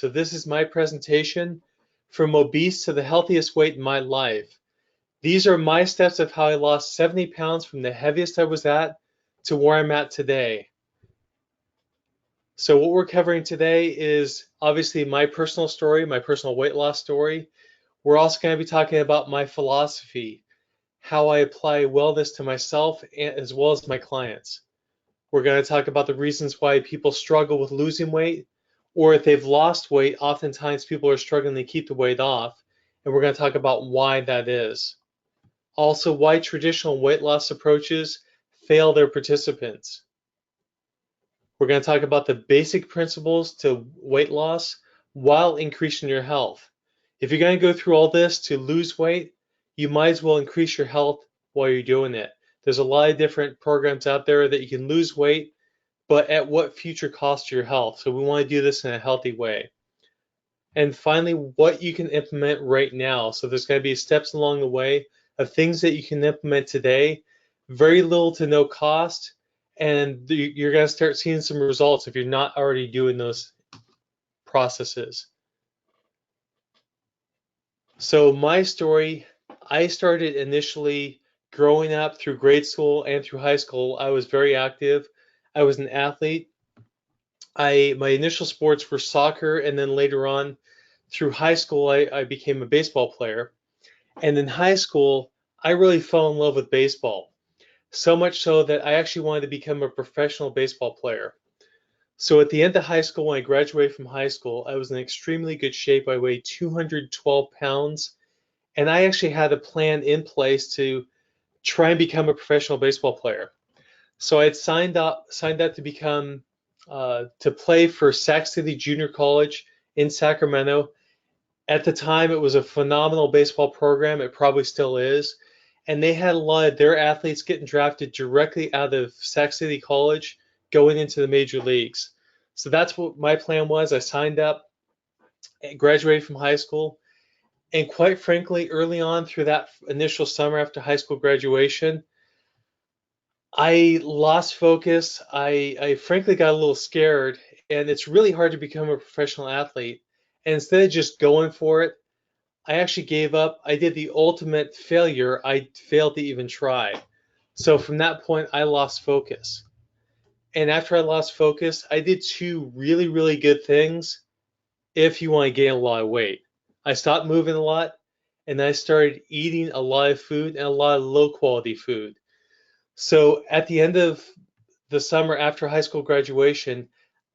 So this is my presentation from obese to the healthiest weight in my life. These are my steps of how I lost 70 pounds from the heaviest I was at to where I'm at today. So what we're covering today is obviously my personal story, my personal weight loss story. We're also going to be talking about my philosophy, how I apply wellness to myself as well as my clients. We're going to talk about the reasons why people struggle with losing weight, or if they've lost weight, oftentimes people are struggling to keep the weight off, and we're going to talk about why that is. Also, why traditional weight loss approaches fail their participants. We're going to talk about the basic principles to weight loss while increasing your health. If you're going to go through all this to lose weight, you might as well increase your health while you're doing it. There's a lot of different programs out there that you can lose weight, but at what future cost to your health? So we want to do this in a healthy way. And finally, what you can implement right now. So there's going to be steps along the way of things that you can implement today, very little to no cost, and you're going to start seeing some results if you're not already doing those processes. So my story, I started initially growing up through grade school and through high school. I was very active. I was an athlete. My initial sports were soccer, and then later on through high school, I became a baseball player. And in high school, I really fell in love with baseball. So much so that I actually wanted to become a professional baseball player. So at the end of high school, when I graduated from high school, I was in extremely good shape. I weighed 212 pounds, and I actually had a plan in place to try and become a professional baseball player. So I had signed up to become to play for Sac City Junior College in Sacramento. At the time, it was a phenomenal baseball program. It probably still is. And they had a lot of their athletes getting drafted directly out of Sac City College going into the major leagues. So that's what my plan was. I signed up, graduated from high school, and quite frankly, early on through that initial summer after high school graduation, I lost focus. I frankly got a little scared, and it's really hard to become a professional athlete. And instead of just going for it, I actually gave up. I did the ultimate failure. I failed to even try. So from that point, I lost focus. And after I lost focus, I did two really, really good things if you want to gain a lot of weight. I stopped moving a lot, and I started eating a lot of food and a lot of low quality food. So at the end of the summer after high school graduation,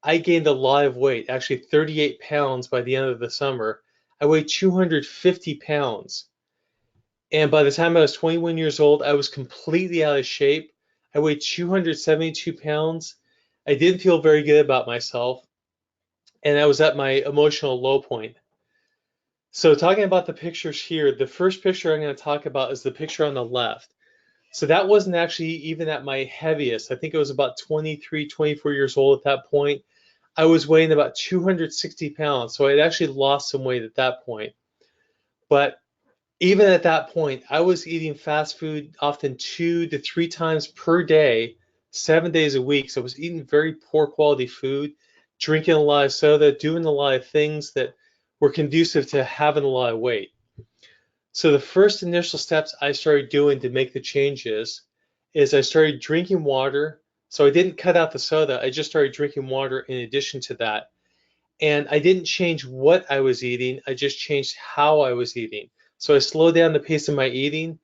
I gained a lot of weight, actually 38 pounds by the end of the summer. I weighed 250 pounds. And by the time I was 21 years old, I was completely out of shape. I weighed 272 pounds. I didn't feel very good about myself. And I was at my emotional low point. So talking about the pictures here, the first picture I'm going to talk about is the picture on the left. So that wasn't actually even at my heaviest. I think it was about 23, 24 years old at that point. I was weighing about 260 pounds. So I had actually lost some weight at that point. But even at that point, I was eating fast food often 2 to 3 times per day, 7 days a week. So I was eating very poor quality food, drinking a lot of soda, doing a lot of things that were conducive to having a lot of weight. So the first initial steps I started doing to make the changes is I started drinking water. So I didn't cut out the soda. I just started drinking water in addition to that. And I didn't change what I was eating. I just changed how I was eating. So I slowed down the pace of my eating.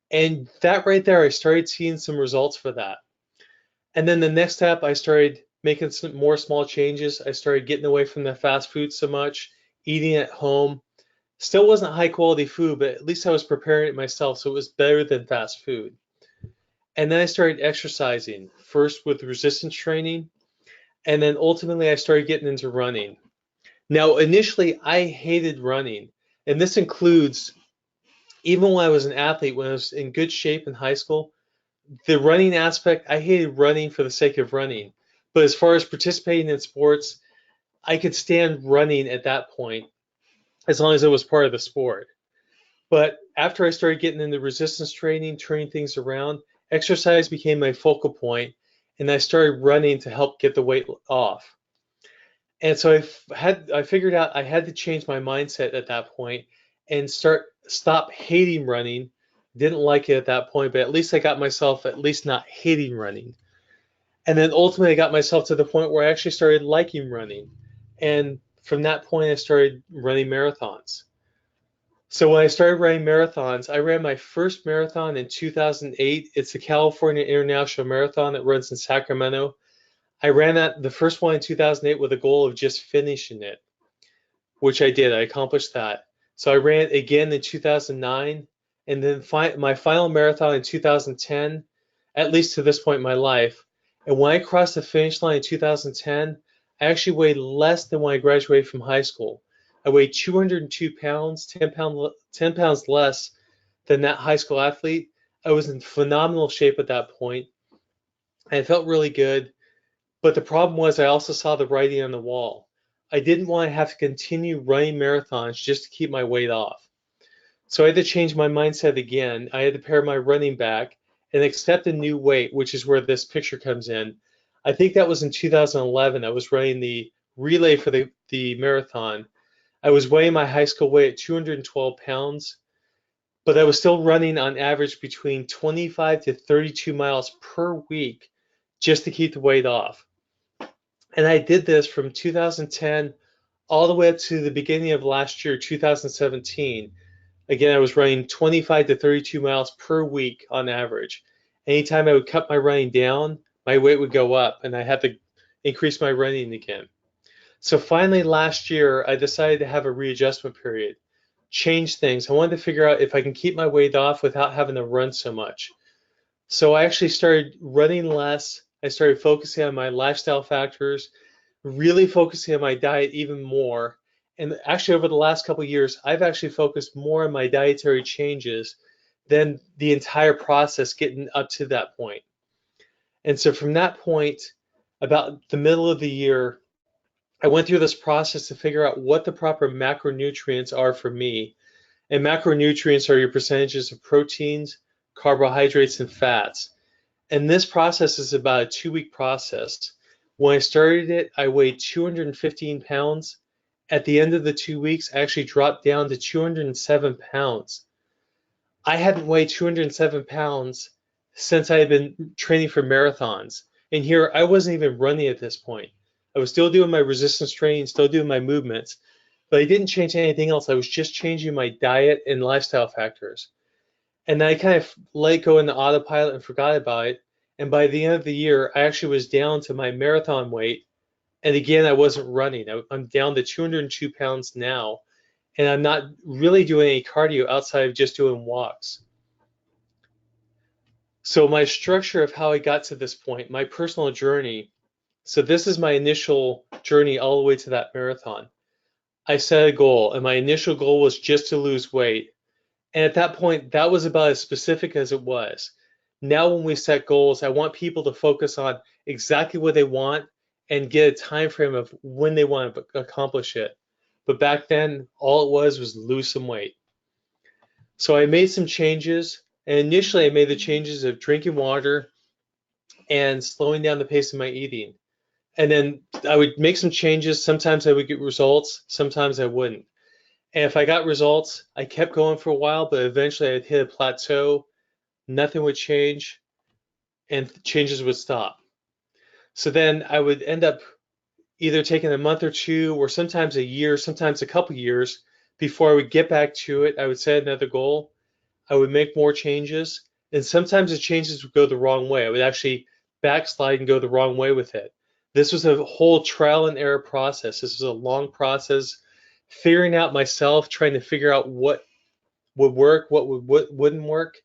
And that right there, I started seeing some results for that. And then the next step, I started making some more small changes. I started getting away from the fast food so much, eating at home. Still wasn't high quality food, but at least I was preparing it myself, so it was better than fast food. And then I started exercising, first with resistance training, and then ultimately I started getting into running. Now, initially, I hated running, and this includes even when I was an athlete, when I was in good shape in high school, the running aspect, I hated running for the sake of running. But as far as participating in sports, I could stand running at that point as long as it was part of the sport. But after I started getting into resistance training, turning things around, exercise became my focal point, and I started running to help get the weight off. And so I figured out I had to change my mindset at that point and stop hating running. Didn't like it at that point, but at least I got myself at least not hating running. And then ultimately I got myself to the point where I actually started liking running. And from that point I started running marathons. So when I started running marathons, I ran my first marathon in 2008. It's the California International Marathon that runs in Sacramento. I ran the first one in 2008 with a goal of just finishing it, which I did. I accomplished that. So I ran again in 2009, and then my final marathon in 2010, at least to this point in my life. And when I crossed the finish line in 2010, I actually weighed less than when I graduated from high school. I weighed 202 pounds, 10 pounds less than that high school athlete. I was in phenomenal shape at that point, and it felt really good. But the problem was I also saw the writing on the wall. I didn't want to have to continue running marathons just to keep my weight off. So I had to change my mindset again. I had to pare my running back and accept a new weight, which is where this picture comes in. I think that was in 2011. I was running the relay for the marathon. I was weighing my high school weight at 212 pounds, but I was still running on average between 25 to 32 miles per week just to keep the weight off. And I did this from 2010 all the way up to the beginning of last year, 2017. Again, I was running 25 to 32 miles per week on average. Anytime I would cut my running down, my weight would go up and I had to increase my running again. So finally last year, I decided to have a readjustment period, change things. I wanted to figure out if I can keep my weight off without having to run so much. So I actually started running less. I started focusing on my lifestyle factors, really focusing on my diet even more. And actually, over the last couple of years, I've actually focused more on my dietary changes than the entire process getting up to that point. And so from that point, about the middle of the year, I went through this process to figure out what the proper macronutrients are for me. And macronutrients are your percentages of proteins, carbohydrates, and fats. And this process is about a 2-week process. When I started it, I weighed 215 pounds. At the end of the 2 weeks, I actually dropped down to 207 pounds. I hadn't weighed 207 pounds since I had been training for marathons. And here, I wasn't even running at this point. I was still doing my resistance training, still doing my movements, but I didn't change anything else. I was just changing my diet and lifestyle factors. And I kind of let go into autopilot and forgot about it. And by the end of the year, I actually was down to my marathon weight. And again, I wasn't running. I'm down to 202 pounds now. And I'm not really doing any cardio outside of just doing walks. So my structure of how I got to this point, my personal journey. So this is my initial journey all the way to that marathon. I set a goal, and my initial goal was just to lose weight. And at that point, that was about as specific as it was. Now, when we set goals, I want people to focus on exactly what they want and get a time frame of when they want to accomplish it. But back then, all it was lose some weight. So I made some changes. And initially, I made the changes of drinking water and slowing down the pace of my eating. And then I would make some changes. Sometimes I would get results, sometimes I wouldn't. And if I got results, I kept going for a while, but eventually I'd hit a plateau, nothing would change, and changes would stop. So then I would end up either taking a month or two, or sometimes a year, sometimes a couple years before I would get back to it. I would set another goal. I would make more changes, and sometimes the changes would go the wrong way. I would actually backslide and go the wrong way with it. This was a whole trial and error process. This was a long process, figuring out myself, trying to figure out what would work, what wouldn't work.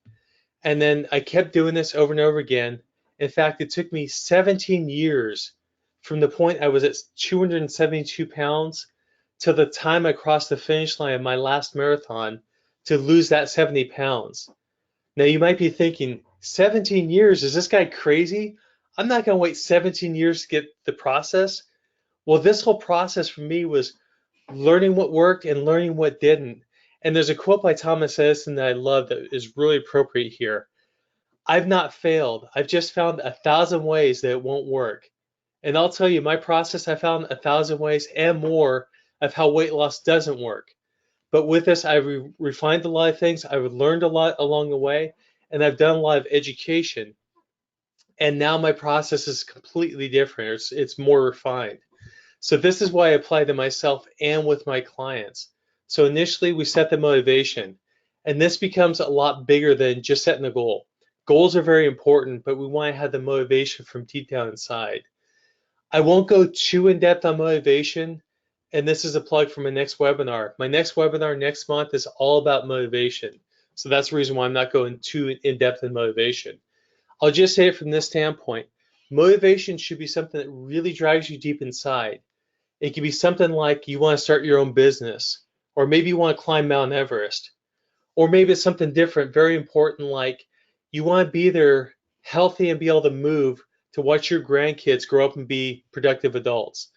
And then I kept doing this over and over again. In fact, it took me 17 years from the point I was at 272 pounds to the time I crossed the finish line of my last marathon to lose that 70 pounds. Now you might be thinking, 17 years, is this guy crazy? I'm not going to wait 17 years to get the process. Well, this whole process for me was learning what worked and learning what didn't. And there's a quote by Thomas Edison that I love that is really appropriate here. I've not failed. I've just found 1,000 ways that it won't work. And I'll tell you, my process, I found 1,000 ways and more of how weight loss doesn't work. But with this, I've refined a lot of things. I've learned a lot along the way, and I've done a lot of education. And now my process is completely different. It's more refined. So this is why I apply to myself and with my clients. So initially we set the motivation, and this becomes a lot bigger than just setting a goal. Goals are very important, but we want to have the motivation from deep down inside. I won't go too in depth on motivation, and this is a plug for my next webinar. My next webinar next month is all about motivation. So that's the reason why I'm not going too in depth in motivation. I'll just say it from this standpoint. Motivation should be something that really drives you deep inside. It could be something like you want to start your own business, or maybe you want to climb Mount Everest, or maybe it's something different, very important, like you want to be there healthy and be able to move to watch your grandkids grow up and be productive adults.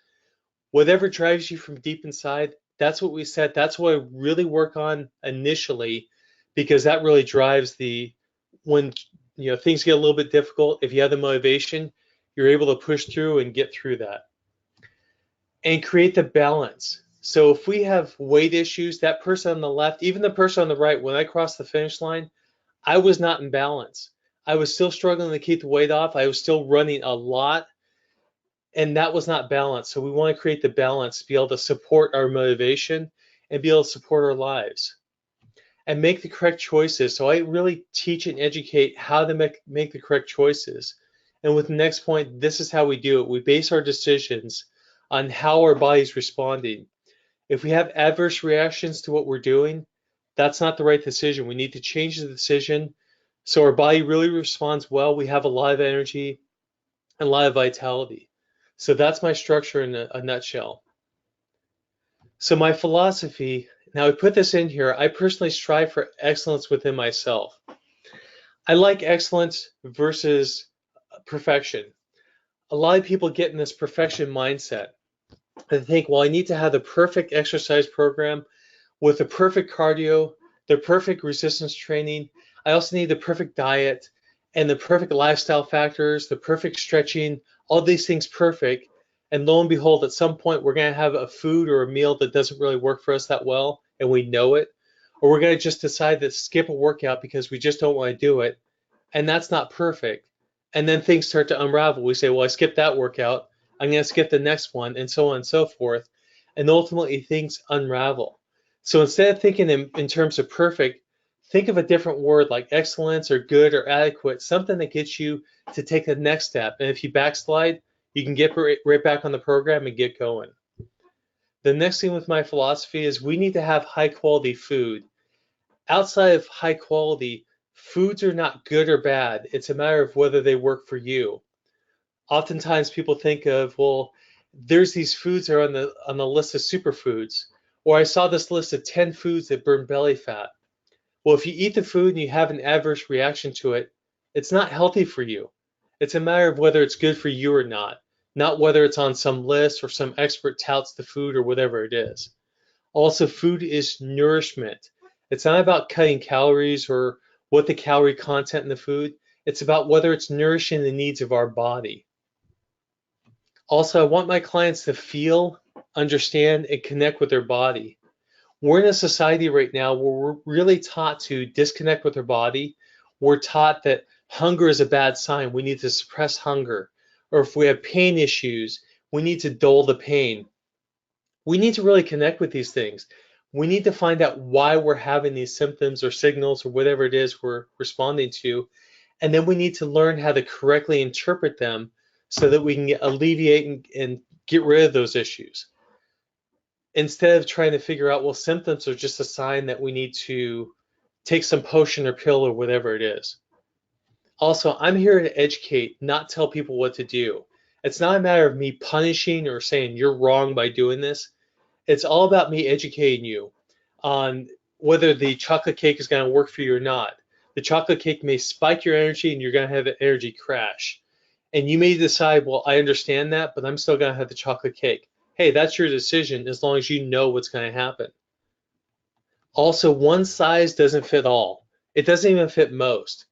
Whatever drives you from deep inside, that's what we set. That's what I really work on initially, because that really drives the when things get a little bit difficult. If you have the motivation, you're able to push through and get through that and create the balance. So if we have weight issues, that person on the left, even the person on the right, when I crossed the finish line, I was not in balance. I was still struggling to keep the weight off. I was still running a lot, and that was not balanced. So we want to create the balance, be able to support our motivation and be able to support our lives and make the correct choices. So I really teach and educate how to make the correct choices. And with the next point, this is how we do it. We base our decisions on how our body's responding. If we have adverse reactions to what we're doing, that's not the right decision. We need to change the decision so our body really responds well. We have a lot of energy and a lot of vitality. So that's my structure in a nutshell. So my philosophy, now I put this in here, I personally strive for excellence within myself. I like excellence versus perfection. A lot of people get in this perfection mindset. They think, well, I need to have the perfect exercise program with the perfect cardio, the perfect resistance training. I also need the perfect diet and the perfect lifestyle factors, the perfect stretching, all these things perfect. And lo and behold, at some point, we're going to have a food or a meal that doesn't really work for us that well, and we know it. Or we're going to just decide to skip a workout because we just don't want to do it. And that's not perfect. And then things start to unravel. We say, well, I skipped that workout. I'm going to skip the next one, and so on and so forth. And ultimately, things unravel. So instead of thinking in terms of perfect, think of a different word like excellence or good or adequate, something that gets you to take the next step. And if you backslide, you can get right back on the program and get going. The next thing with my philosophy is we need to have high quality food. Outside of high quality, foods are not good or bad. It's a matter of whether they work for you. Oftentimes people think of, well, there's these foods that are on the list of superfoods, or I saw this list of 10 foods that burn belly fat. Well, if you eat the food and you have an adverse reaction to it, it's not healthy for you. It's a matter of whether it's good for you or not whether it's on some list or some expert touts the food or whatever it is. Also, food is nourishment. It's not about cutting calories or what the calorie content in the food. It's about whether it's nourishing the needs of our body. Also, I want my clients to feel, understand, and connect with their body. We're in a society right now where we're really taught to disconnect with our body. We're taught that hunger is a bad sign. We need to suppress hunger. Or if we have pain issues, we need to dull the pain. We need to really connect with these things. We need to find out why we're having these symptoms or signals or whatever it is we're responding to. And then we need to learn how to correctly interpret them so that we can alleviate and get rid of those issues. Instead of trying to figure out, well, symptoms are just a sign that we need to take some potion or pill or whatever it is. Also, I'm here to educate, not tell people what to do. It's not a matter of me punishing or saying you're wrong by doing this. It's all about me educating you on whether the chocolate cake is going to work for you or not. The chocolate cake may spike your energy and you're going to have an energy crash. And you may decide, well, I understand that, but I'm still going to have the chocolate cake. Hey, that's your decision as long as you know what's going to happen. Also, one size doesn't fit all. It doesn't even fit most.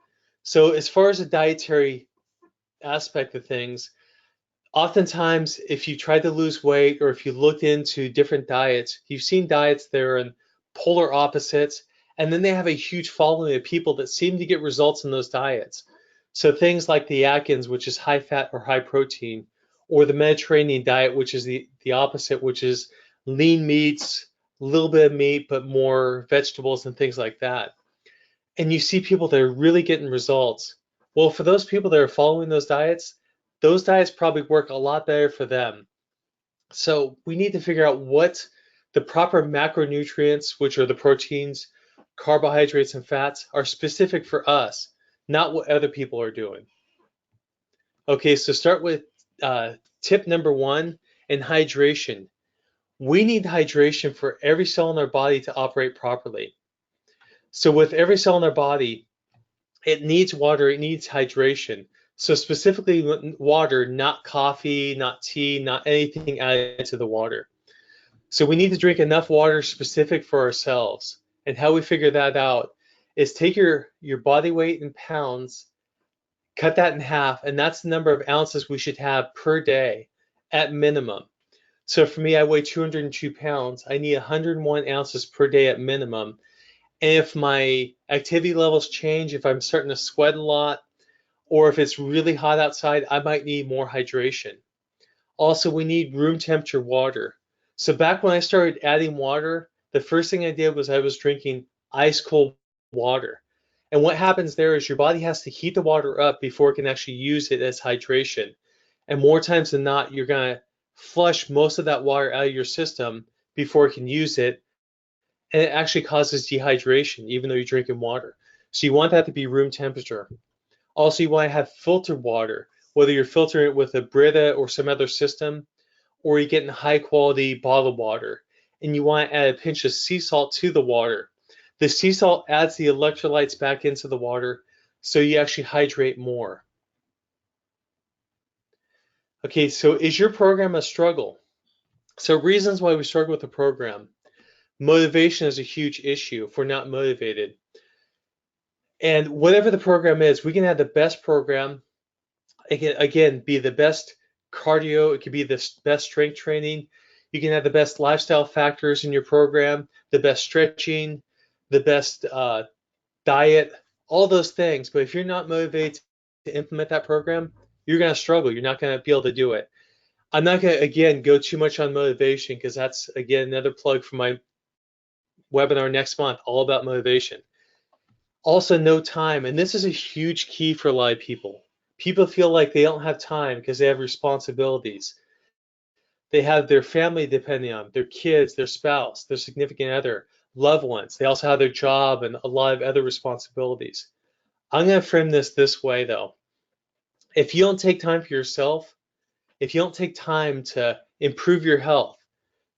So as far as the dietary aspect of things, Oftentimes, if you try to lose weight or if you looked into different diets, you've seen diets that are in polar opposites, and then they have a huge following of people that seem to get results in those diets. So things like the Atkins, which is high fat or high protein, or the Mediterranean diet, which is the opposite, which is lean meats, a little bit of meat, but more vegetables and things like that. And you see people that are really getting results. Well, for those people that are following those diets probably work a lot better for them. So we need to figure out what the proper macronutrients, which are the proteins, carbohydrates, and fats, are specific for us, not what other people are doing. Okay, so start with tip number one in hydration. We need hydration for every cell in our body to operate properly. So with every cell in our body, it needs water, it needs hydration. So specifically water, not coffee, not tea, not anything added to the water. So we need to drink enough water specific for ourselves. And how we figure that out is take your body weight in pounds, cut that in half, and that's the number of ounces we should have per day at minimum. So for me, I weigh 202 pounds. I need 101 ounces per day at minimum. And if my activity levels change, if I'm starting to sweat a lot, or if it's really hot outside, I might need more hydration. Also, we need room temperature water. So back when I started adding water, the first thing I did was I was drinking ice cold water. And what happens there is your body has to heat the water up before it can actually use it as hydration. And more times than not, you're going to flush most of that water out of your system before it can use it. And it actually causes dehydration, even though you're drinking water. So you want that to be room temperature. Also, you want to have filtered water, whether you're filtering it with a Brita or some other system, or you're getting high quality bottled water. And you want to add a pinch of sea salt to the water. The sea salt adds the electrolytes back into the water, so you actually hydrate more. Okay, so is your program a struggle? So reasons why we struggle with the program. Motivation is a huge issue if we're not motivated. And whatever the program is, we can have the best program. It can, again, be the best cardio. It could be the best strength training. You can have the best lifestyle factors in your program, the best stretching, the best diet, all those things. But if you're not motivated to implement that program, you're going to struggle. You're not going to be able to do it. I'm not going to, again, go too much on motivation because that's, again, another plug for my webinar next month, all about motivation. Also, no time. And this is a huge key for a lot of people. People feel like they don't have time because they have responsibilities. They have their family depending on them, their kids, their spouse, their significant other, loved ones. They also have their job and a lot of other responsibilities. I'm going to frame this way, though. If you don't take time for yourself, if you don't take time to improve your health,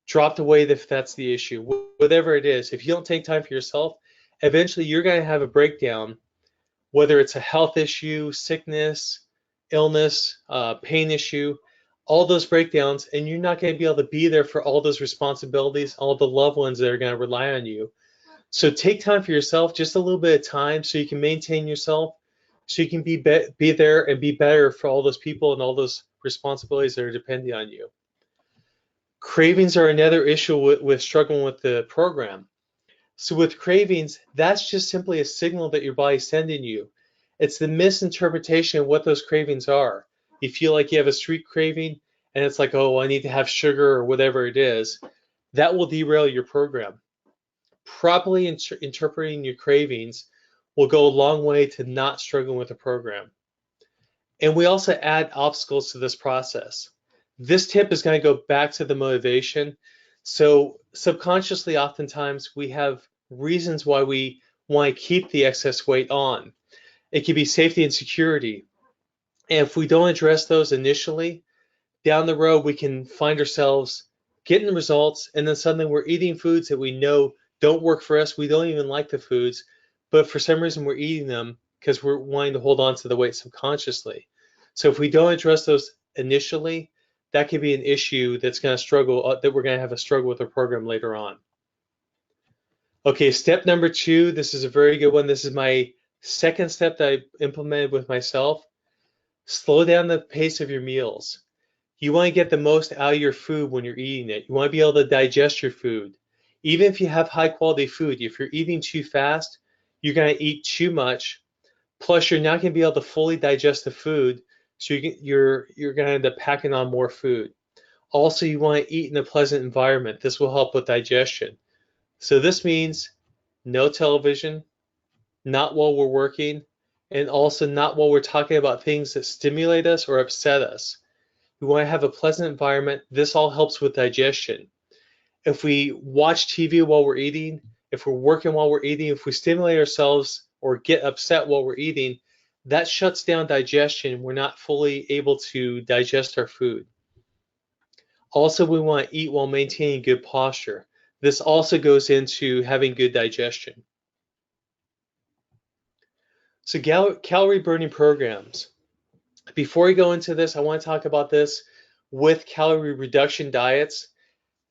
drop the weight if that's the issue, whatever it is, if you don't take time for yourself, eventually you're going to have a breakdown, whether it's a health issue, sickness, illness, pain issue, all those breakdowns, and you're not going to be able to be there for all those responsibilities, all the loved ones that are going to rely on you. So take time for yourself, just a little bit of time so you can maintain yourself, so you can be there and be better for all those people and all those responsibilities that are depending on you. Cravings are another issue with struggling with the program. So with cravings, that's just simply a signal that your body's sending you. It's the misinterpretation of what those cravings are. You feel like you have a street craving and it's like, oh, I need to have sugar or whatever it is. That will derail your program. Properly interpreting your cravings will go a long way to not struggling with the program. And we also add obstacles to this process. This tip is going to go back to the motivation. So subconsciously, oftentimes we have reasons why we want to keep the excess weight on. It could be safety and security. And if we don't address those initially, down the road we can find ourselves getting the results, and then suddenly we're eating foods that we know don't work for us. We don't even like the foods, but for some reason we're eating them because we're wanting to hold on to the weight subconsciously. So if we don't address those initially, that could be an issue that's going to struggle, that we're going to have a struggle with our program later on. Okay, step number 2, this is a very good one. This is my second step that I implemented with myself. Slow down the pace of your meals. You want to get the most out of your food when you're eating it. You want to be able to digest your food. Even if you have high quality food, if you're eating too fast, you're going to eat too much. Plus, you're not going to be able to fully digest the food, so you're going to end up packing on more food. Also, you want to eat in a pleasant environment. This will help with digestion. So this means no television, not while we're working, and also not while we're talking about things that stimulate us or upset us. We want to have a pleasant environment. This all helps with digestion. If we watch TV while we're eating, if we're working while we're eating, if we stimulate ourselves or get upset while we're eating, that shuts down digestion. We're not fully able to digest our food. Also, we want to eat while maintaining good posture. This also goes into having good digestion. So calorie burning programs. Before we go into this, I want to talk about this with calorie reduction diets.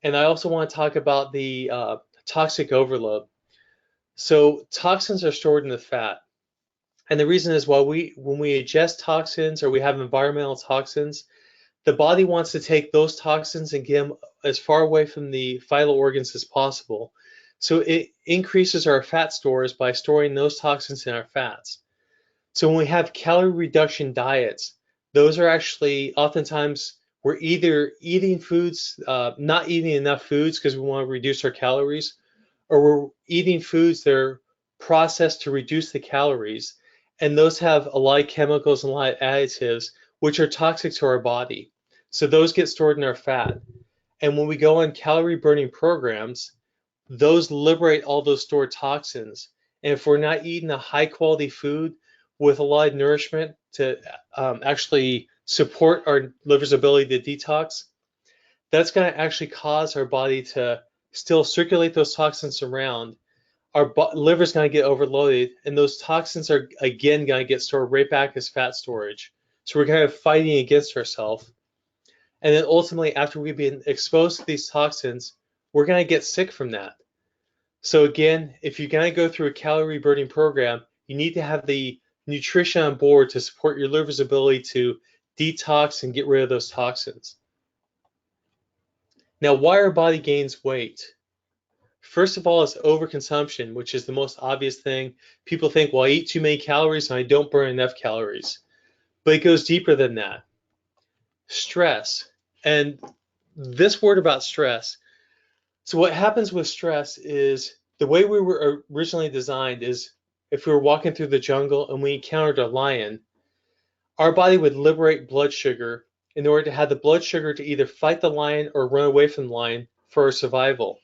And I also want to talk about the toxic overload. So toxins are stored in the fat. And the reason is when we ingest toxins or we have environmental toxins, the body wants to take those toxins and get them as far away from the vital organs as possible. So it increases our fat stores by storing those toxins in our fats. So when we have calorie reduction diets, those are actually oftentimes we're either eating foods, not eating enough foods because we want to reduce our calories, or we're eating foods that are processed to reduce the calories. And those have a lot of chemicals and a lot of additives, which are toxic to our body. So those get stored in our fat. And when we go on calorie burning programs, those liberate all those stored toxins. And if we're not eating a high quality food with a lot of nourishment to actually support our liver's ability to detox, that's going to actually cause our body to still circulate those toxins around. Our liver's going to get overloaded, and those toxins are again going to get stored right back as fat storage. So we're kind of fighting against ourselves. And then ultimately, after we've been exposed to these toxins, we're going to get sick from that. So again, if you're going to go through a calorie burning program, you need to have the nutrition on board to support your liver's ability to detox and get rid of those toxins. Now, why our body gains weight? First of all, it's overconsumption, which is the most obvious thing. People think, well, I eat too many calories and I don't burn enough calories. But it goes deeper than that. Stress. And this word about stress. So what happens with stress is the way we were originally designed is if we were walking through the jungle and we encountered a lion, our body would liberate blood sugar in order to have the blood sugar to either fight the lion or run away from the lion for our survival.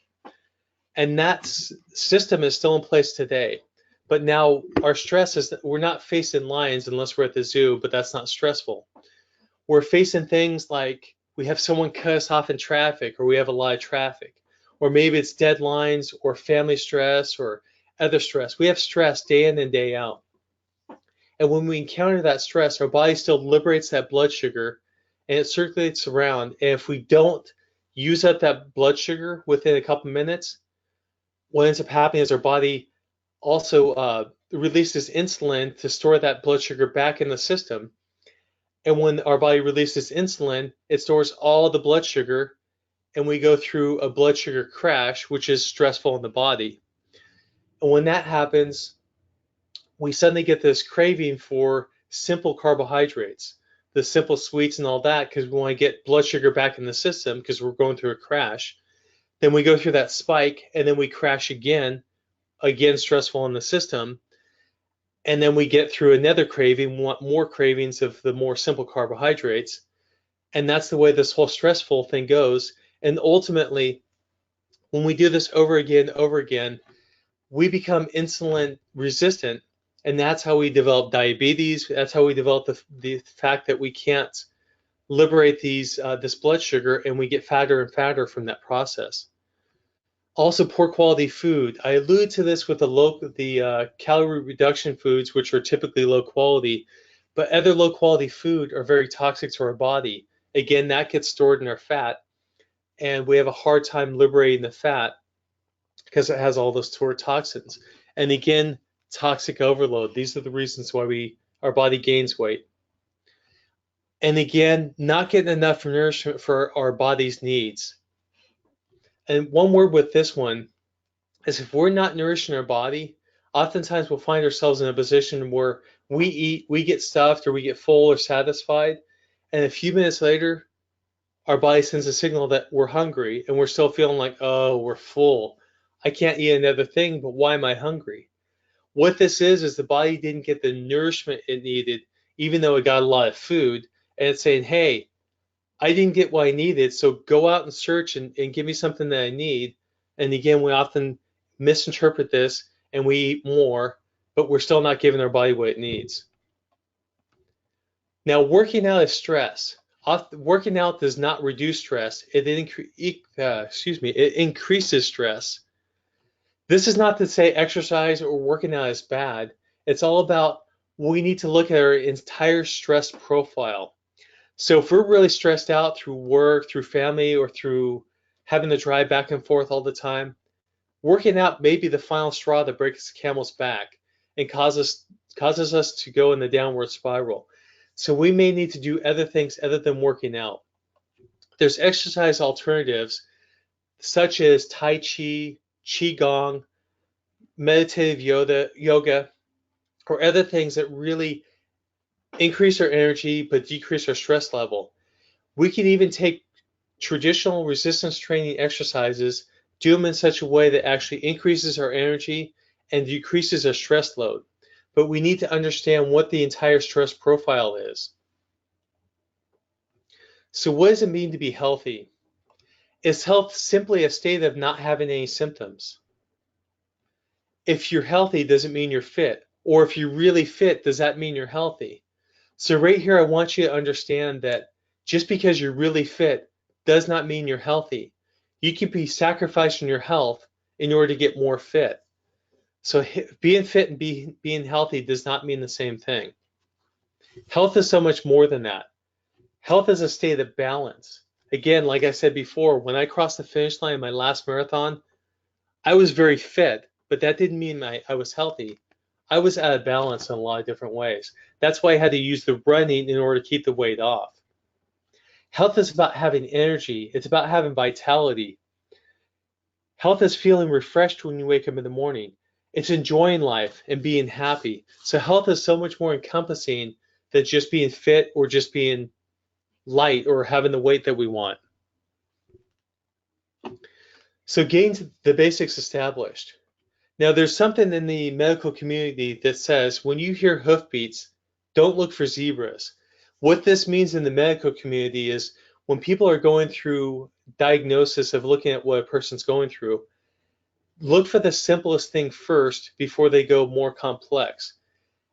And that system is still in place today. But now our stress is that we're not facing lions unless we're at the zoo, but that's not stressful. We're facing things like we have someone cut us off in traffic, or we have a lot of traffic, or maybe it's deadlines or family stress or other stress. We have stress day in and day out. And when we encounter that stress, our body still liberates that blood sugar and it circulates around. And if we don't use up that blood sugar within a couple minutes, what ends up happening is our body also releases insulin to store that blood sugar back in the system. And when our body releases insulin, it stores all the blood sugar, and we go through a blood sugar crash, which is stressful in the body. And when that happens, we suddenly get this craving for simple carbohydrates, the simple sweets and all that, because we want to get blood sugar back in the system because we're going through a crash. Then we go through that spike, and then we crash again stressful in the system. And then we get through another craving, want more cravings of the more simple carbohydrates. And that's the way this whole stressful thing goes. And ultimately, when we do this over again, we become insulin resistant. And that's how we develop diabetes. That's how we develop the fact that we can't liberate this blood sugar, and we get fatter and fatter from that process. Also, poor quality food. I allude to this with the calorie reduction foods, which are typically low quality, but other low quality food are very toxic to our body. Again, that gets stored in our fat, and we have a hard time liberating the fat because it has all those stored toxins. And again, toxic overload. These are the reasons why our body gains weight. And again, not getting enough nourishment for our body's needs. And one word with this one is if we're not nourishing our body, oftentimes we'll find ourselves in a position where we eat, we get stuffed, or we get full or satisfied, and a few minutes later, our body sends a signal that we're hungry, and we're still feeling like, oh, we're full. I can't eat another thing, but why am I hungry? What this is the body didn't get the nourishment it needed, even though it got a lot of food, and it's saying, hey, I didn't get what I needed, so go out and search and give me something that I need. And again, we often misinterpret this and we eat more, but we're still not giving our body what it needs. Now, working out is stress. Working out does not reduce stress. It increases stress. This is not to say exercise or working out is bad. It's all about we need to look at our entire stress profile. So if we're really stressed out through work, through family, or through having to drive back and forth all the time, working out may be the final straw that breaks the camel's back and causes us to go in the downward spiral. So we may need to do other things other than working out. There's exercise alternatives such as Tai Chi, Qigong, meditative yoga, or other things that really increase our energy but decrease our stress level. We can even take traditional resistance training exercises, do them in such a way that actually increases our energy and decreases our stress load. But we need to understand what the entire stress profile is. So what does it mean to be healthy? Is health simply a state of not having any symptoms? If you're healthy, does it mean you're fit? Or if you're really fit, does that mean you're healthy? So right here, I want you to understand that just because you're really fit does not mean you're healthy. You can be sacrificing your health in order to get more fit. So being fit and being healthy does not mean the same thing. Health is so much more than that. Health is a state of balance. Again, like I said before, when I crossed the finish line in my last marathon, I was very fit, but that didn't mean I was healthy. I was out of balance in a lot of different ways. That's why I had to use the running in order to keep the weight off. Health is about having energy. It's about having vitality. Health is feeling refreshed when you wake up in the morning. It's enjoying life and being happy. So health is so much more encompassing than just being fit or just being light or having the weight that we want. So getting the basics established. Now, there's something in the medical community that says when you hear hoofbeats, don't look for zebras. What this means in the medical community is when people are going through diagnosis of looking at what a person's going through, look for the simplest thing first before they go more complex.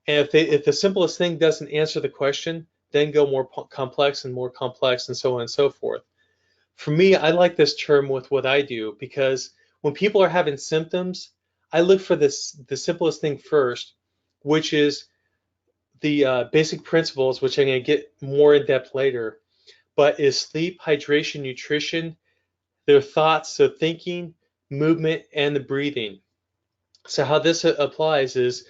And if the simplest thing doesn't answer the question, then go more complex and so on and so forth. For me, I like this term with what I do because when people are having symptoms, I look for the simplest thing first, which is the basic principles, which I'm going to get more in depth later, but is sleep, hydration, nutrition, their thoughts, so thinking, movement, and the breathing. So how this applies is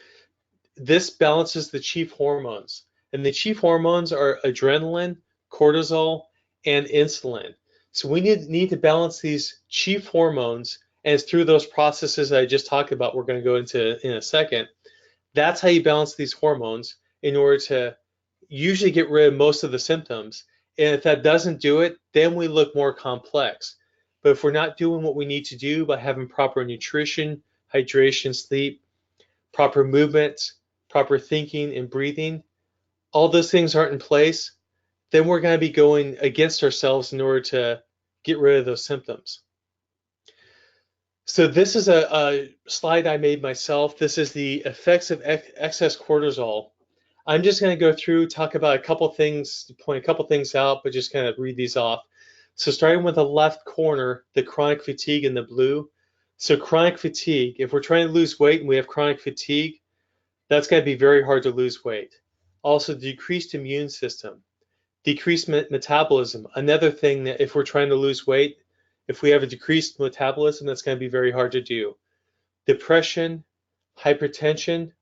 this balances the chief hormones. And the chief hormones are adrenaline, cortisol, and insulin. So we need to balance these chief hormones, and it's through those processes I just talked about, we're going to go into in a second. That's how you balance these hormones in order to usually get rid of most of the symptoms. And if that doesn't do it, then we look more complex. But if we're not doing what we need to do by having proper nutrition, hydration, sleep, proper movements, proper thinking and breathing, all those things aren't in place, then we're going to be going against ourselves in order to get rid of those symptoms. So this is a slide I made myself. This is the effects of excess cortisol. I'm just going to go through, talk about a couple things, point a couple things out, but just kind of read these off. So starting with the left corner, the chronic fatigue in the blue. So chronic fatigue, if we're trying to lose weight and we have chronic fatigue, that's going to be very hard to lose weight. Also, decreased immune system, decreased metabolism. Another thing that if we're trying to lose weight, if we have a decreased metabolism, that's going to be very hard to do. Depression, hypertension,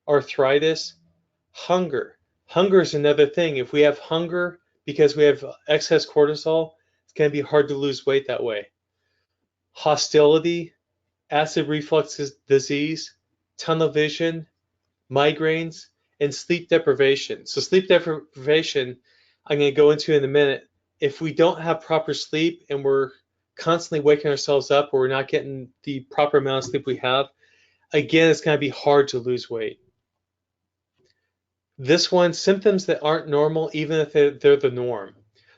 arthritis, hunger. Hunger is another thing. If we have hunger because we have excess cortisol, it's going to be hard to lose weight that way. Hostility, acid reflux disease, tunnel vision, migraines, and sleep deprivation. So sleep deprivation, I'm going to go into in a minute. If we don't have proper sleep and we're constantly waking ourselves up or we're not getting the proper amount of sleep we have, again, it's going to be hard to lose weight. This one, symptoms that aren't normal, even if they're the norm.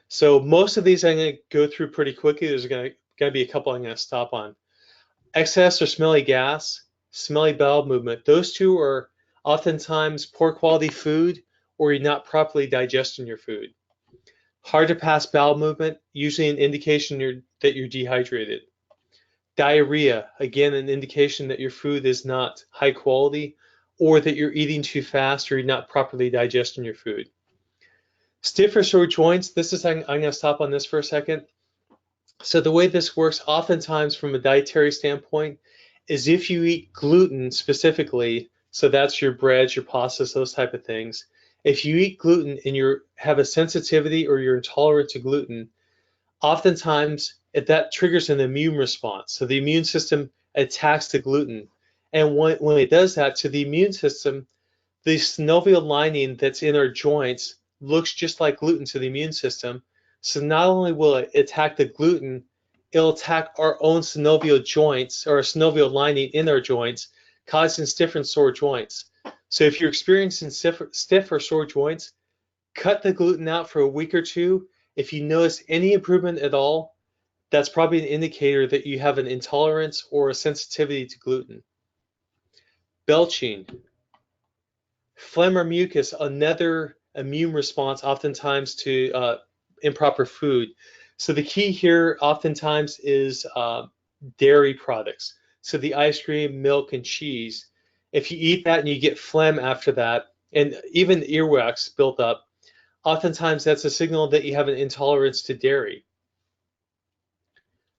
So most of these I'm going to go through pretty quickly. There's going to be a couple I'm going to stop on. Excess or smelly gas, smelly bowel movement. Those two are oftentimes poor quality food or you're not properly digesting your food. Hard to pass bowel movement, usually an indication that you're dehydrated. Diarrhea, again, an indication that your food is not high quality or that you're eating too fast or you're not properly digesting your food. Stiff or sore joints, I'm going to stop on this for a second. So the way this works oftentimes from a dietary standpoint is if you eat gluten specifically, so that's your breads, your pastas, those type of things. If you eat gluten and you have a sensitivity or you're intolerant to gluten, oftentimes that triggers an immune response. So the immune system attacks the gluten. And when it does that to the immune system, the synovial lining that's in our joints looks just like gluten to the immune system. So not only will it attack the gluten, it'll attack our own synovial joints or synovial lining in our joints, causing stiff and sore joints. So if you're experiencing stiff or sore joints, cut the gluten out for a week or two. If you notice any improvement at all, that's probably an indicator that you have an intolerance or a sensitivity to gluten. Belching. Phlegm or mucus, another immune response oftentimes to improper food. So the key here oftentimes is dairy products. So the ice cream, milk, and cheese. If you eat that and you get phlegm after that, and even earwax built up, oftentimes that's a signal that you have an intolerance to dairy.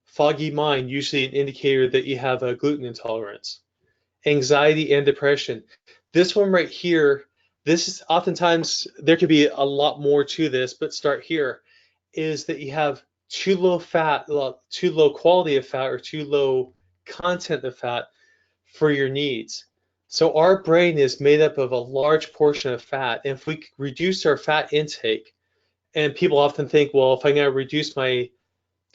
Foggy mind, usually an indicator that you have a gluten intolerance. Anxiety and depression. This one right here, this is oftentimes, there could be a lot more to this, but start here, is that you have too low fat, too low quality of fat or too low content of fat for your needs. So our brain is made up of a large portion of fat. And if we reduce our fat intake, and people often think, well, if I'm going to reduce the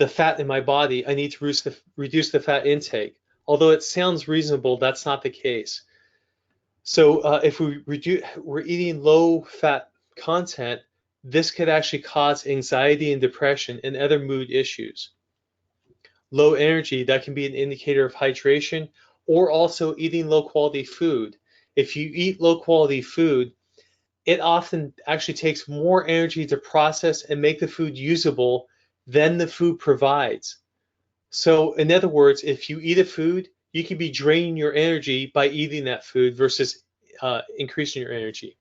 fat in my body, I need to reduce the fat intake. Although it sounds reasonable, that's not the case. So if we're eating low fat content, this could actually cause anxiety and depression and other mood issues. Low energy, that can be an indicator of hydration, or also eating low quality food. If you eat low quality food, it often actually takes more energy to process and make the food usable than the food provides. So in other words, if you eat a food, you can be draining your energy by eating that food versus increasing your energy.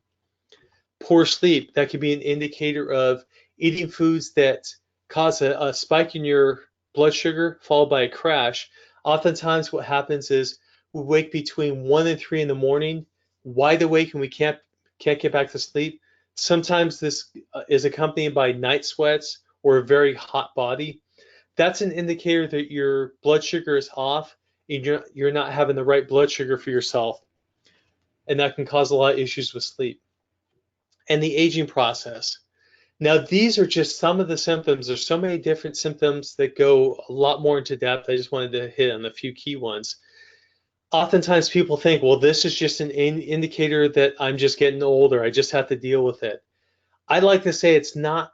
Poor sleep, that could be an indicator of eating foods that cause a spike in your blood sugar followed by a crash. Oftentimes what happens is we wake between 1 and 3 in the morning, wide awake, and we can't get back to sleep. Sometimes this is accompanied by night sweats or a very hot body. That's an indicator that your blood sugar is off and you're not having the right blood sugar for yourself. And that can cause a lot of issues with sleep. And the aging process. Now, these are just some of the symptoms. There's so many different symptoms that go a lot more into depth. I just wanted to hit on a few key ones. Oftentimes people think, well, this is just an indicator that I'm just getting older. I just have to deal with it. I'd like to say it's not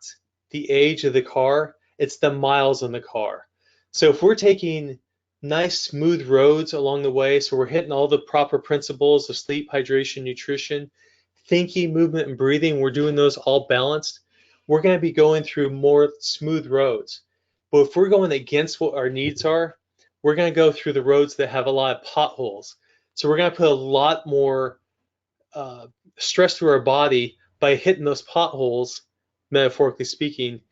the age of the car, it's the miles on the car. So if we're taking nice smooth roads along the way, so we're hitting all the proper principles of sleep, hydration, nutrition, thinking, movement, and breathing, we're doing those all balanced, we're going to be going through more smooth roads. But if we're going against what our needs are, we're going to go through the roads that have a lot of potholes. So we're going to put a lot more stress through our body by hitting those potholes, metaphorically speaking,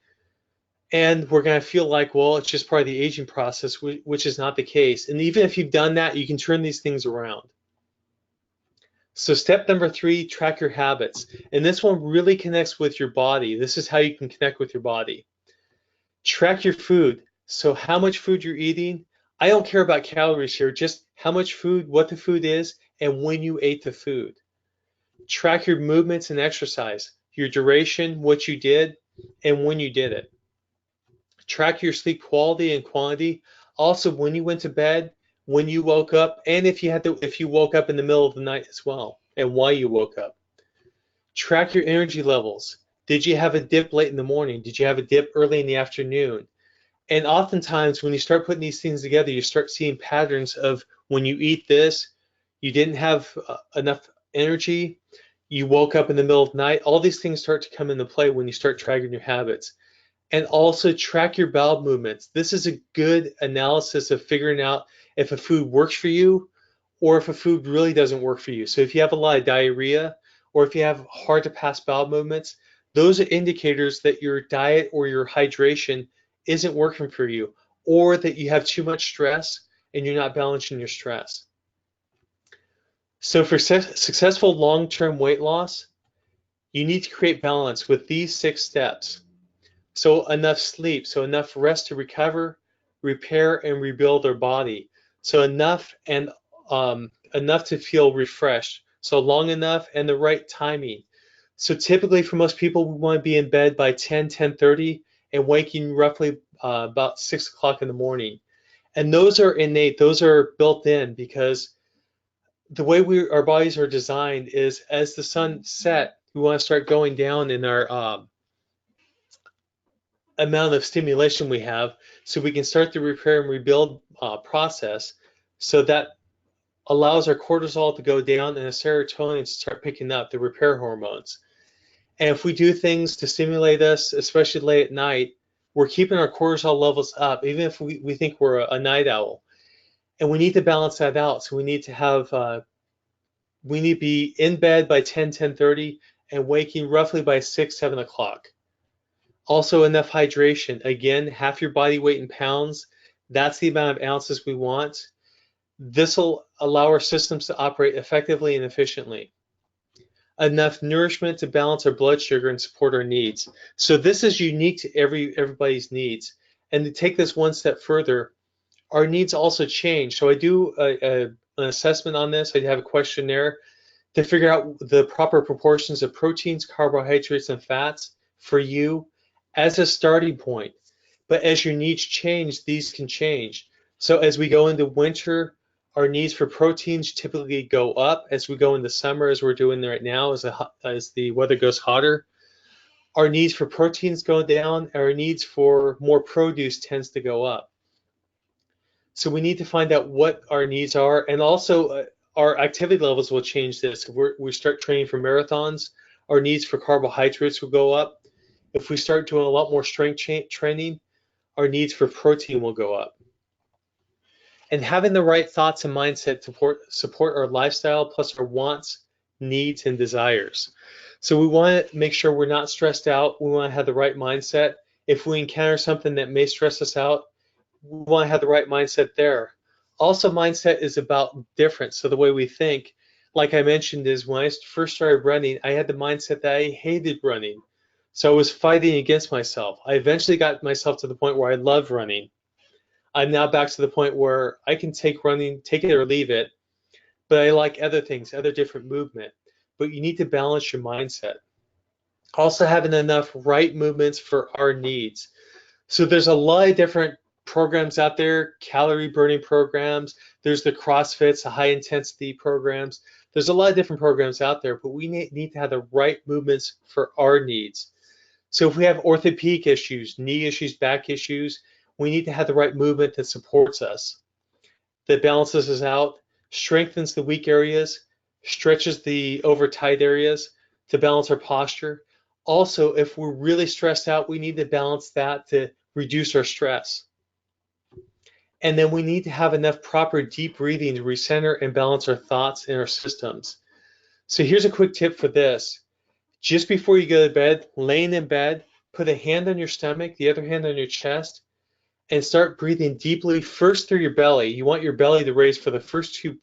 and we're going to feel like, well, it's just part of the aging process, which is not the case. And even if you've done that, you can turn these things around. So step number 3, track your habits. And this one really connects with your body. This is how you can connect with your body. Track your food. So how much food you're eating. I don't care about calories here, just how much food, what the food is, and when you ate the food. Track your movements and exercise, your duration, what you did, and when you did it. Track your sleep quality and quantity. Also, when you went to bed, when you woke up, and if you woke up in the middle of the night as well, and why you woke up. Track your energy levels. Did you have a dip late in the morning? Did you have a dip early in the afternoon? And oftentimes, when you start putting these things together, you start seeing patterns of when you eat this, you didn't have enough energy, you woke up in the middle of the night. All these things start to come into play when you start tracking your habits. And also track your bowel movements. This is a good analysis of figuring out if a food works for you or if a food really doesn't work for you. So if you have a lot of diarrhea or if you have hard to pass bowel movements, those are indicators that your diet or your hydration isn't working for you, or that you have too much stress and you're not balancing your stress. So for successful long-term weight loss, you need to create balance with these 6 steps. So enough sleep, so enough rest to recover, repair, and rebuild our body. So enough to feel refreshed. So long enough and the right timing. So typically for most people, we want to be in bed by 10:30, and waking roughly about 6 o'clock in the morning. And those are innate, those are built in, because the way our bodies are designed is as the sun set, we want to start going down in our amount of stimulation we have, so we can start the repair and rebuild process, so that allows our cortisol to go down and the serotonin to start picking up, the repair hormones. And if we do things to stimulate us, especially late at night, we're keeping our cortisol levels up, even if we think we're a night owl. And we need to balance that out. So we need to be in bed by 10:30 and waking roughly by 6, 7 o'clock. Also enough hydration. Again, half your body weight in pounds. That's the amount of ounces we want. This will allow our systems to operate effectively and efficiently. Enough nourishment to balance our blood sugar and support our needs. So this is unique to everybody's needs. And to take this one step further, our needs also change. So I do an assessment on this. I have a questionnaire to figure out the proper proportions of proteins, carbohydrates, and fats for you as a starting point. But as your needs change, these can change. So as we go into winter, our needs for proteins typically go up. As we go into summer, as we're doing right now, as the weather goes hotter, our needs for proteins go down, our needs for more produce tends to go up. So we need to find out what our needs are, and also our activity levels will change this. If we start training for marathons, our needs for carbohydrates will go up. If we start doing a lot more strength training, our needs for protein will go up. And having the right thoughts and mindset to support our lifestyle, plus our wants, needs, and desires. So we want to make sure we're not stressed out. We want to have the right mindset. If we encounter something that may stress us out, we want to have the right mindset there. Also, mindset is about difference. So the way we think, like I mentioned, is when I first started running, I had the mindset that I hated running. So I was fighting against myself. I eventually got myself to the point where I love running. I'm now back to the point where I can take running, take it or leave it, but I like other things, other different movement. But you need to balance your mindset. Also having enough right movements for our needs. So there's a lot of different programs out there, calorie burning programs. There's the CrossFits, the high intensity programs. There's a lot of different programs out there, but we need to have the right movements for our needs. So if we have orthopedic issues, knee issues, back issues, we need to have the right movement that supports us, that balances us out, strengthens the weak areas, stretches the over tight areas to balance our posture. Also, if we're really stressed out, we need to balance that to reduce our stress. And then we need to have enough proper deep breathing to recenter and balance our thoughts and our systems. So here's a quick tip for this. Just before you go to bed, laying in bed, put a hand on your stomach, the other hand on your chest, and start breathing deeply first through your belly. You want your belly to raise for the first two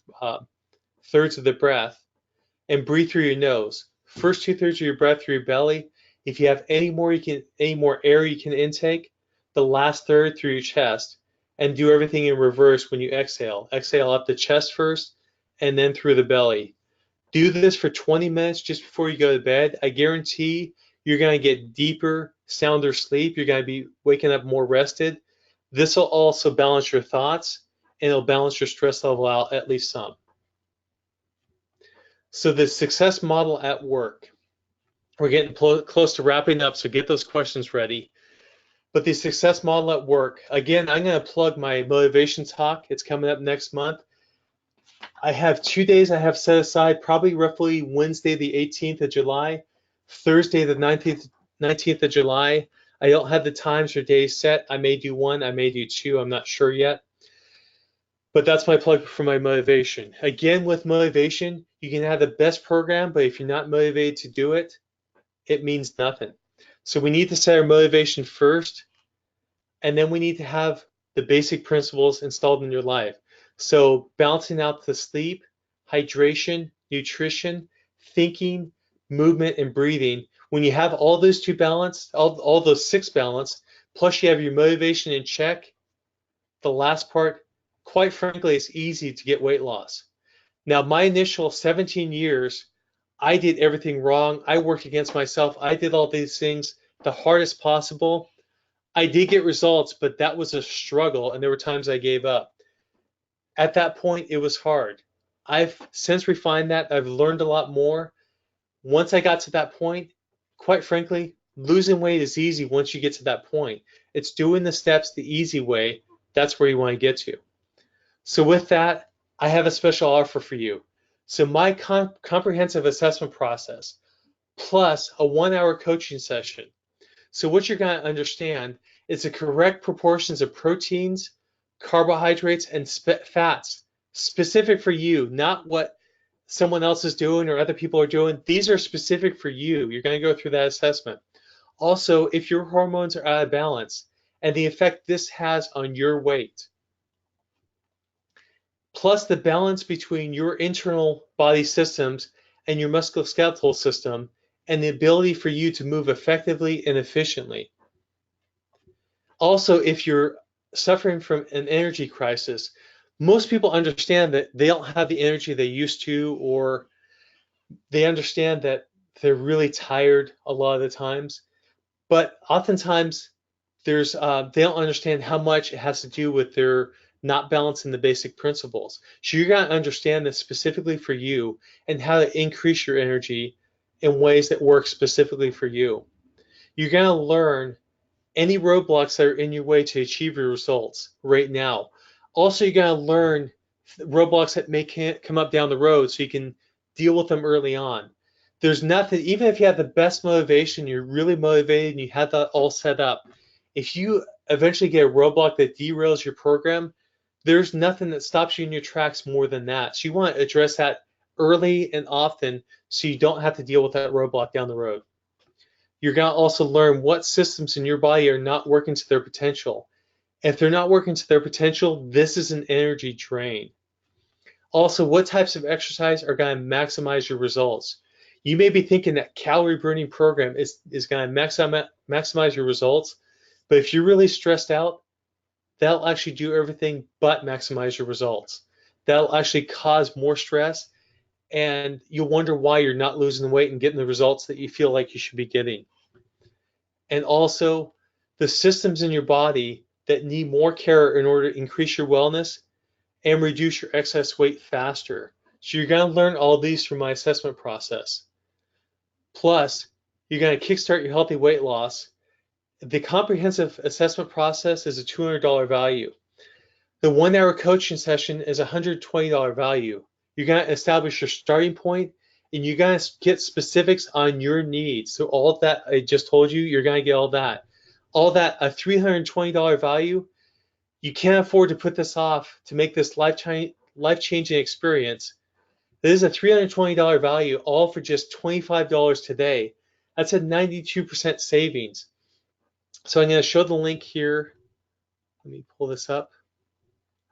thirds of the breath. and breathe through your nose. First 2/3 of your breath through your belly. If you have any more air you can intake, the last third through your chest, and do everything in reverse when you exhale. Exhale up the chest first and then through the belly. Do this for 20 minutes just before you go to bed. I guarantee you're going to get deeper, sounder sleep. You're going to be waking up more rested. This will also balance your thoughts, and it'll balance your stress level out at least some. So the success model at work. We're getting close to wrapping up, so get those questions ready. But the success model at work, again, I'm going to plug my motivation talk. It's coming up next month. I have 2 days I have set aside, probably roughly Wednesday the 18th of July, Thursday the 19th of July. I don't have the times or days set. I may do one, I may do two, I'm not sure yet. But that's my plug for my motivation. Again, with motivation, you can have the best program, but if you're not motivated to do it, it means nothing. So we need to set our motivation first, and then we need to have the basic principles installed in your life. So balancing out the sleep, hydration, nutrition, thinking, movement, and breathing. When you have all those two balanced, all those six balanced, plus you have your motivation in check, the last part, quite frankly, it's easy to get weight loss. Now, my initial 17 years, I did everything wrong. I worked against myself. I did all these things the hardest possible. I did get results, but that was a struggle, and there were times I gave up. At that point, it was hard. I've since refined that. I've learned a lot more. Once I got to that point, quite frankly, losing weight is easy once you get to that point. It's doing the steps the easy way. That's where you want to get to. So with that, I have a special offer for you. So my comprehensive assessment process plus a 1-hour coaching session. So what you're going to understand is the correct proportions of proteins, carbohydrates, and fats specific for you, not what someone else is doing or other people are doing. These are specific for you. You're going to go through that assessment. Also, if your hormones are out of balance and the effect this has on your weight, plus the balance between your internal body systems and your musculoskeletal system, and the ability for you to move effectively and efficiently. Also, if you're suffering from an energy crisis, most people understand that they don't have the energy they used to, or they understand that they're really tired a lot of the times. But oftentimes, they don't understand how much it has to do with their not balancing the basic principles. So you're going to understand this specifically for you and how to increase your energy in ways that work specifically for you. You're going to learn any roadblocks that are in your way to achieve your results right now. Also, you're going to learn roadblocks that may come up down the road so you can deal with them early on. There's nothing, even if you have the best motivation, you're really motivated and you have that all set up, if you eventually get a roadblock that derails your program, there's nothing that stops you in your tracks more than that. So you want to address that early and often so you don't have to deal with that roadblock down the road. You're going to also learn what systems in your body are not working to their potential. If they're not working to their potential, this is an energy drain. Also, what types of exercise are going to maximize your results? You may be thinking that calorie burning program is going to maximize your results, but if you're really stressed out, that'll actually do everything but maximize your results. That'll actually cause more stress, and you'll wonder why you're not losing the weight and getting the results that you feel like you should be getting. And also, the systems in your body that need more care in order to increase your wellness and reduce your excess weight faster. So you're going to learn all these through my assessment process. Plus, you're going to kickstart your healthy weight loss. The comprehensive assessment process is a $200 value. The 1-hour coaching session is a $120 value. You're going to establish your starting point, and you're going to get specifics on your needs. So all of that I just told you, you're going to get all that. All that, a $320 value. You can't afford to put this off to make this life-changing experience. This is a $320 value, all for just $25 today. That's a 92% savings. So I'm going to show the link here. Let me pull this up.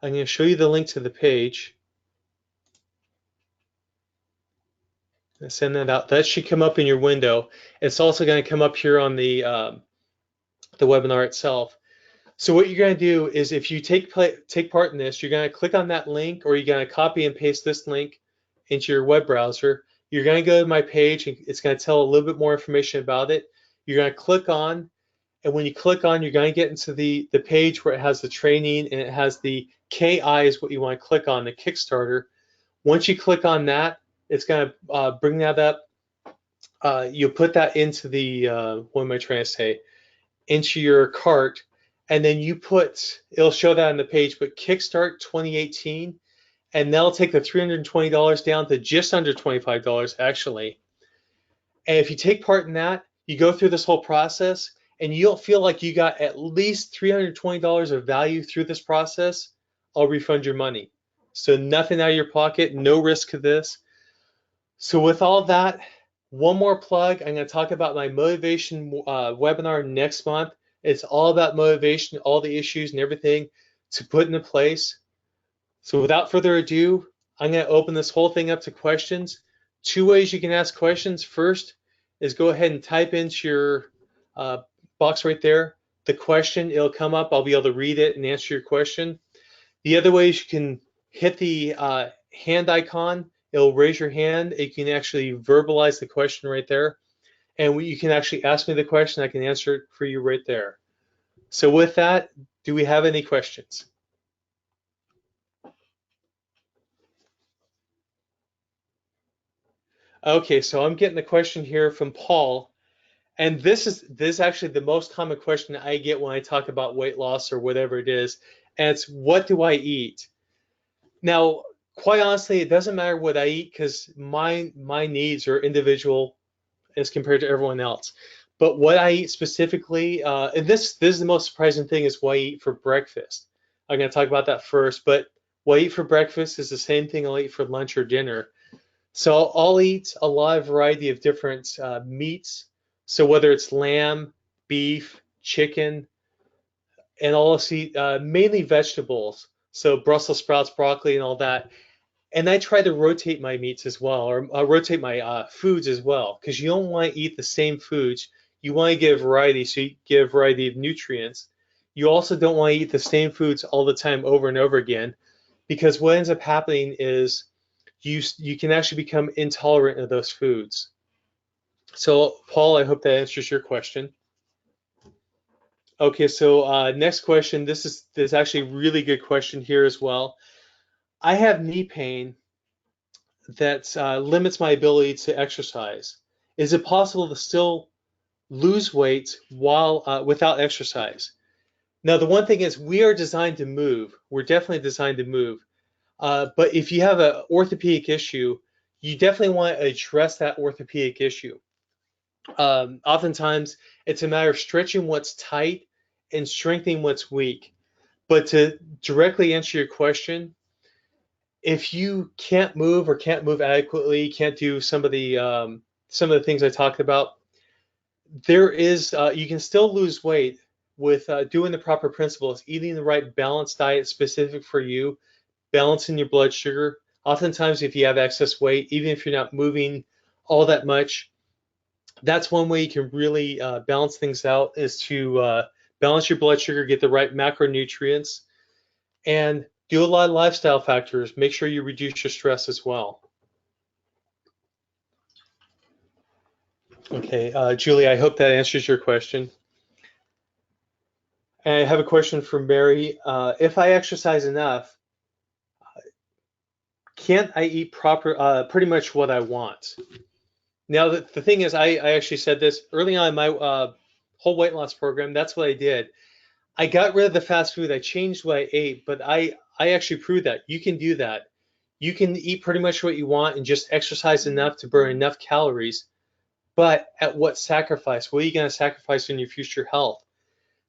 I'm going to show you the link to the page. Send that out. That should come up in your window. It's also going to come up here on the webinar itself. So what you're going to do is if you take part in this, you're going to click on that link, or you're going to copy and paste this link into your web browser. You're going to go to my page, and it's going to tell a little bit more information about it. You're going to click on, and when you click on, you're going to get into the page where it has the training, and it has the KI is what you want to click on, the Kickstarter. Once you click on that, it's going to bring that up. You put that into the, what am I trying to say, into your cart, and then it'll show that on the page, but Kickstart 2018, and they'll take the $320 down to just under $25 actually. And if you take part in that, you go through this whole process, and you'll feel like you got at least $320 of value through this process, I'll refund your money. So nothing out of your pocket, no risk to this. So with all that, one more plug. I'm going to talk about my motivation webinar next month. It's all about motivation, all the issues and everything to put into place. So without further ado, I'm going to open this whole thing up to questions. Two ways you can ask questions. First is go ahead and type into your box right there the question. It'll come up. I'll be able to read it and answer your question. The other way is you can hit the hand icon. It'll raise your hand. You can actually verbalize the question right there. And you can actually ask me the question. I can answer it for you right there. So with that, do we have any questions? Okay, so I'm getting a question here from Paul. And this is actually the most common question I get when I talk about weight loss or whatever it is. And it's, what do I eat? Now, quite honestly, it doesn't matter what I eat, because my needs are individual as compared to everyone else. But what I eat specifically, and this is the most surprising thing, is what I eat for breakfast. I'm going to talk about that first, but what I eat for breakfast is the same thing I'll eat for lunch or dinner. So I'll eat a lot of variety of different meats. So whether it's lamb, beef, chicken, and I'll also eat mainly vegetables. So Brussels sprouts, broccoli, and all that. And I try to rotate my meats as well, or rotate my foods as well, because you don't want to eat the same foods. You want to get a variety, so you get a variety of nutrients. You also don't want to eat the same foods all the time over and over again, because what ends up happening is you can actually become intolerant of those foods. So, Paul, I hope that answers your question. Okay, so next question. This is actually a really good question here as well. I have knee pain that limits my ability to exercise. Is it possible to still lose weight while without exercise? Now, the one thing is, we are designed to move. We're definitely designed to move. But if you have an orthopedic issue, you definitely want to address that orthopedic issue. Oftentimes, it's a matter of stretching what's tight and strengthening what's weak. But to directly answer your question, if you can't move or can't move adequately, can't do some of the things I talked about, there is you can still lose weight with doing the proper principles, eating the right balanced diet specific for you, balancing your blood sugar. Oftentimes, if you have excess weight, even if you're not moving all that much, that's one way you can really balance things out, is to balance your blood sugar, get the right macronutrients, and do a lot of lifestyle factors. Make sure you reduce your stress as well. Okay, Julie, I hope that answers your question. And I have a question from Mary. If I exercise enough, can't I eat pretty much what I want? Now, the thing is, I actually said this early on in my whole weight loss program. That's what I did. I got rid of the fast food. I changed what I ate, but I actually proved that you can do that. You can eat pretty much what you want and just exercise enough to burn enough calories, but at what sacrifice? What are you going to sacrifice in your future health?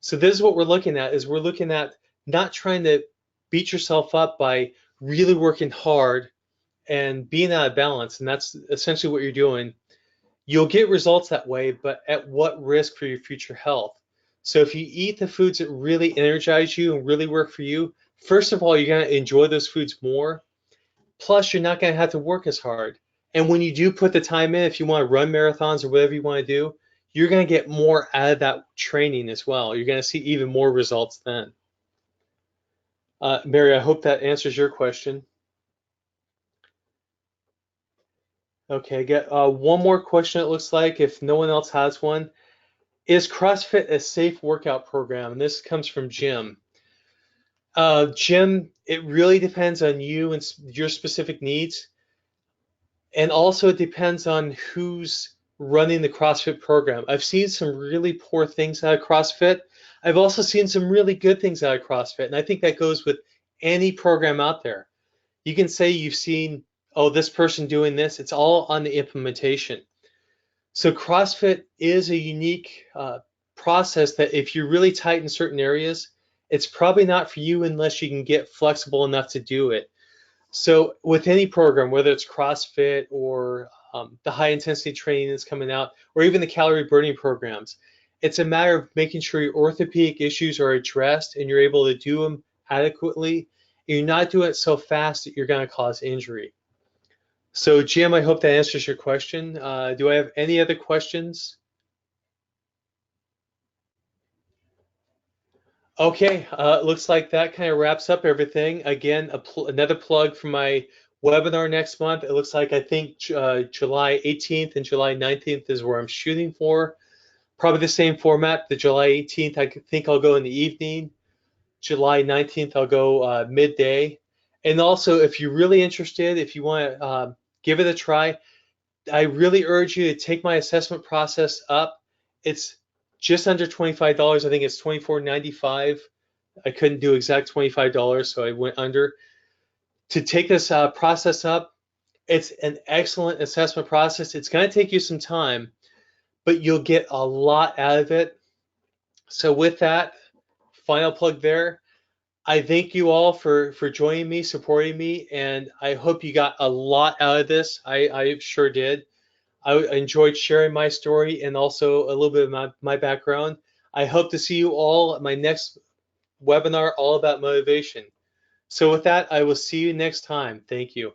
So this is what we're looking at, is we're looking at not trying to beat yourself up by really working hard and being out of balance. And that's essentially what you're doing. You'll get results that way, but at what risk for your future health? So if you eat the foods that really energize you and really work for you, first of all, you're going to enjoy those foods more. Plus, you're not going to have to work as hard. And when you do put the time in, if you want to run marathons or whatever you want to do, you're going to get more out of that training as well. You're going to see even more results then. Mary, I hope that answers your question. Okay, I get one more question, it looks like, if no one else has one. Is CrossFit a safe workout program? And this comes from Jim. Jim, it really depends on you and your specific needs. And also it depends on who's running the CrossFit program. I've seen some really poor things out of CrossFit. I've also seen some really good things out of CrossFit. And I think that goes with any program out there. You can say you've seen, oh, this person doing this. It's all on the implementation. So CrossFit is a unique process that if you're really tight in certain areas, it's probably not for you unless you can get flexible enough to do it. So with any program, whether it's CrossFit or the high intensity training that's coming out, or even the calorie burning programs, it's a matter of making sure your orthopedic issues are addressed and you're able to do them adequately. And you're not doing it so fast that you're going to cause injury. So Jim, I hope that answers your question. Do I have any other questions? Okay, looks like that kind of wraps up everything. Again, another plug for my webinar next month. It looks like I think July 18th and July 19th is where I'm shooting for. Probably the same format. The July 18th, I think I'll go in the evening. July 19th, I'll go midday. And also, if you're really interested, if you want to give it a try, I really urge you to take my assessment process up. It's just under $25. I think it's $24.95. I couldn't do exact $25, so I went under. To take this process up, it's an excellent assessment process. It's going to take you some time, but you'll get a lot out of it. So with that, final plug there. I thank you all for joining me, supporting me, and I hope you got a lot out of this. I sure did. I enjoyed sharing my story and also a little bit of my background. I hope to see you all at my next webinar all about motivation. So with that, I will see you next time. Thank you.